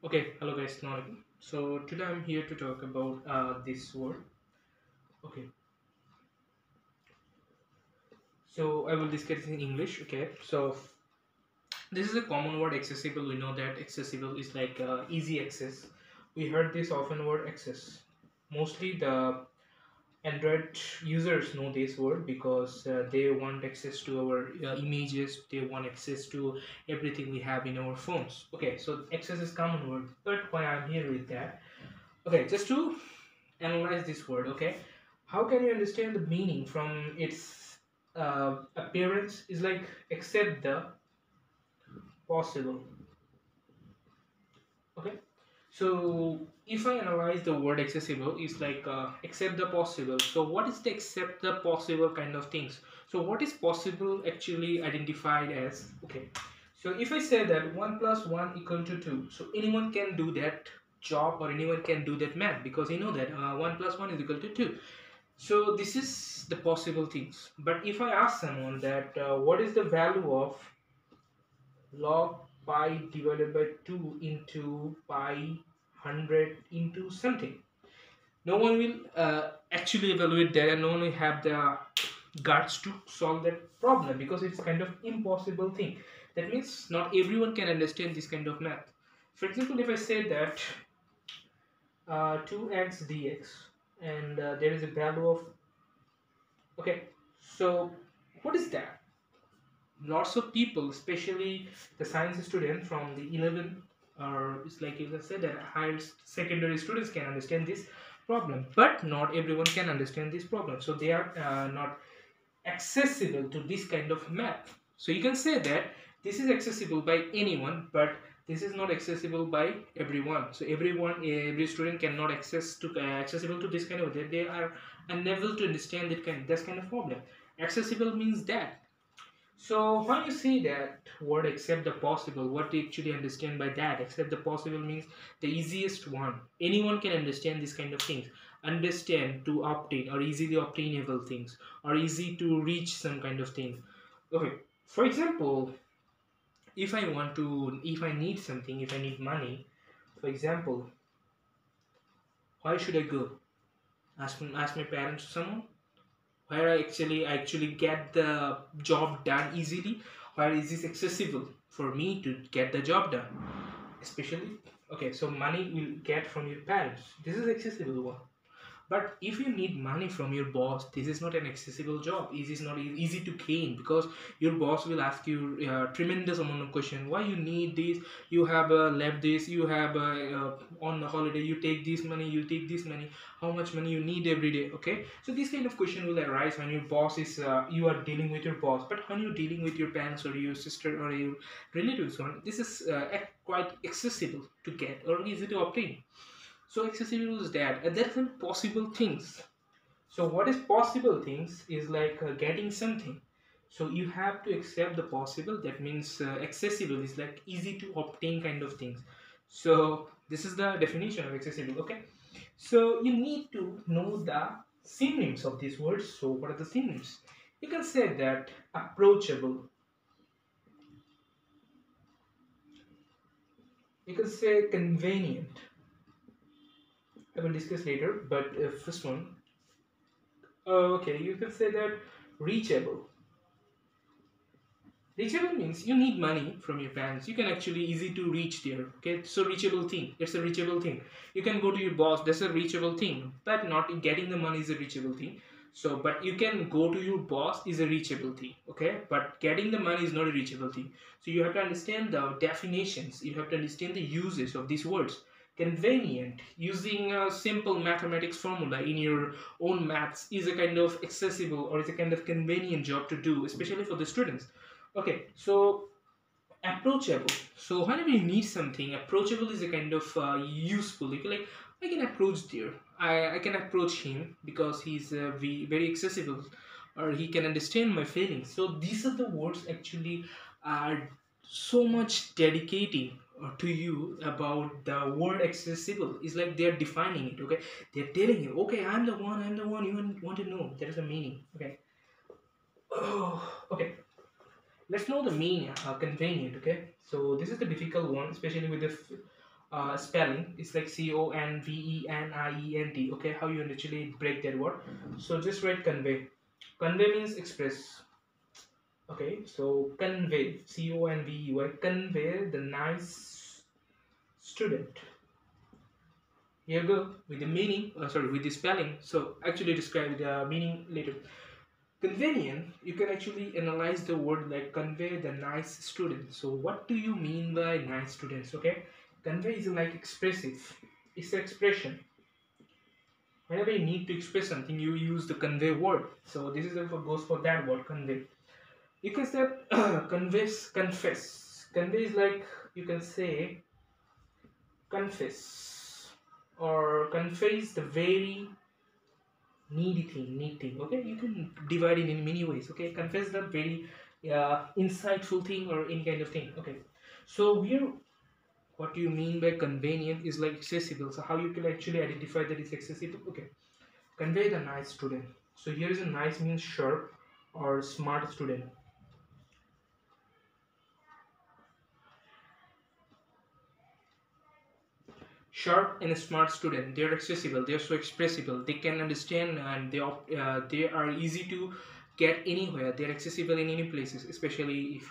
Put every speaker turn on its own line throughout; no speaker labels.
Okay, hello guys, Assalamu alaikum. So today I'm here to talk about this word. Okay, so I will discuss in English. Okay, so this is a common word, accessible. We know that accessible is like easy access. We heard this often word access. Mostly the Android users know this word because they want access to our images. They want access to everything we have in our phones. Okay, so access is common word. But why I'm here with that? Okay, just to analyze this word. Okay, how can you understand the meaning from its appearance? Is like accept the possible. Okay, so if I analyze the word accessible, it's like accept the possible. So what is the accept the possible kind of things? So what is possible actually identified as? Okay, so if I say that 1 plus 1 equal to 2, so anyone can do that job or anyone can do that math because you know that 1 plus 1 is equal to 2. So this is the possible things. But if I ask someone that what is the value of log pi divided by 2 into pi 100 into something, no one will actually evaluate that and no one will have the guts to solve that problem because it's kind of impossible thing. That means not everyone can understand this kind of math. For example, if I say that 2x dx and there is a value of, okay, so what is that? Lots of people, especially the science student from the 11, or it's like you can say that higher secondary students can understand this problem, but not everyone can understand this problem. So they are not accessible to this kind of math. So you can say that this is accessible by anyone, but this is not accessible by everyone. So every student cannot accessible to this kind of, they are unable to understand this kind of problem. Accessible means that. So when you say that word accept the possible, what do you actually understand by that? Accept the possible means the easiest one. Anyone can understand this kind of things. Understand to obtain or easily obtainable things or easy to reach some kind of things. Okay. For example, if I need something, if I need money, for example, why should I go? Ask my parents or someone? Where I actually get the job done easily, where is this accessible for me to get the job done, especially, okay, so money will get from your parents, this is accessible one. But if you need money from your boss, this is not an accessible job. It is not easy to gain because your boss will ask you tremendous amount of question. Why you need this? You have left this. You have on the holiday. You take this money. You take this money. How much money you need every day? Okay. So this kind of question will arise when your boss is you are dealing with your boss. But when you're dealing with your parents or your sister or your relatives, one this is quite accessible to get or easy to obtain. So accessible is that, and there are possible things. So what is possible things is like getting something. So you have to accept the possible. That means accessible is like easy to obtain kind of things. So this is the definition of accessible. Okay. So you need to know the synonyms of these words. So what are the synonyms? You can say that approachable. You can say convenient. I will discuss later. But first one, okay, you can say that reachable. Reachable means you need money from your parents. You can actually easy to reach there. Okay, so reachable thing. It's a reachable thing. You can go to your boss. That's a reachable thing. But not getting the money is a reachable thing. So, but you can go to your boss is a reachable thing. Okay, but getting the money is not a reachable thing. So you have to understand the definitions. You have to understand the uses of these words. Convenient, using a simple mathematics formula in your own maths is a kind of accessible or is a kind of convenient job to do, especially for the students. Okay, so approachable. So whenever you need something, approachable is a kind of useful. You can like, I can approach there. I can approach him because he's very accessible, or he can understand my feelings. So these are the words actually are so much dedicating to you about the word accessible. It's like they're defining it. Okay, they're telling you, okay, I'm the one. I'm the one. You want to know? There is a meaning. Okay. Oh, okay. Let's know the mean convenient. Okay, so this is the difficult one, especially with the spelling. It's like convenient. Okay, how you actually break that word. So just write convey. Convey means express. Okay, so convey, convey, convey the nice student. Here you go with the meaning. Sorry, with the spelling. So actually describe the meaning later. Convenient, you can actually analyze the word like convey the nice student. So what do you mean by nice students? Okay, convey is like expressive. It's an expression. Whenever you need to express something, you use the convey word. So this is also goes for that word convey. You can say conveys, confess. Convey is like you can say confess or conveys the very neat thing. Okay, you can divide it in many ways. Okay, confess the very insightful thing or any kind of thing. Okay, so here what you mean by convenient is like accessible. So how you can actually identify that it's accessible? Okay, convey the nice student. So here is a nice means sharp or smart student. Sharp and smart student, they are accessible, they are so expressible, they can understand, and they are easy to get anywhere. They are accessible in any places, especially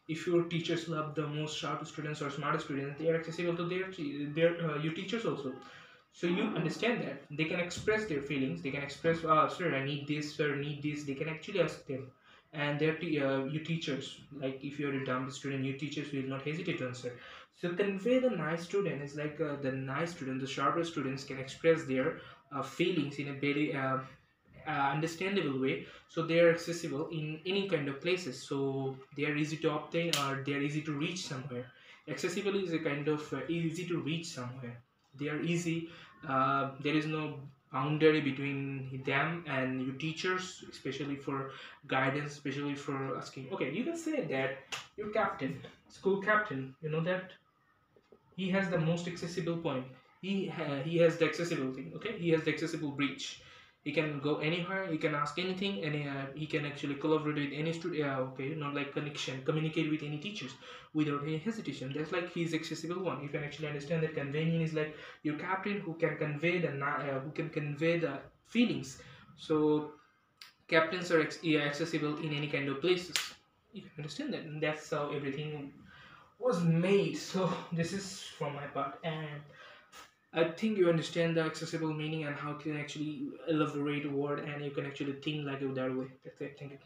if your teachers love the most sharp students or smart students, they are accessible to your teachers also. So you understand that they can express their feelings, they can express, sir, I need this, sir, I need this. They can actually ask them, and your teachers, like if you're a dumb student, your teachers will not hesitate to answer. So convey the nice student is like the nice student, the sharper students can express their feelings in a very understandable way. So they are accessible in any kind of places. So they are easy to obtain or they are easy to reach somewhere. Accessible is a kind of easy to reach somewhere. They are easy. There is no boundary between them and your teachers, especially for guidance, especially for asking. Okay, you can say that your captain, school captain, you know that he has the most accessible point. He has the accessible thing. Okay, he has the accessible breach. He can go anywhere, he can ask anything, and he can actually collaborate with any student. Okay, not like connection, communicate with any teachers without any hesitation. That's like his accessible one. You can actually understand that conveying is like your captain who can convey the feelings. So captains are accessible in any kind of places. You can understand that, and that's how everything was made. So this is from my part, and I think you understand the accessible meaning and how you can actually elaborate a word, and you can actually think like it that way. That's it. Thank you.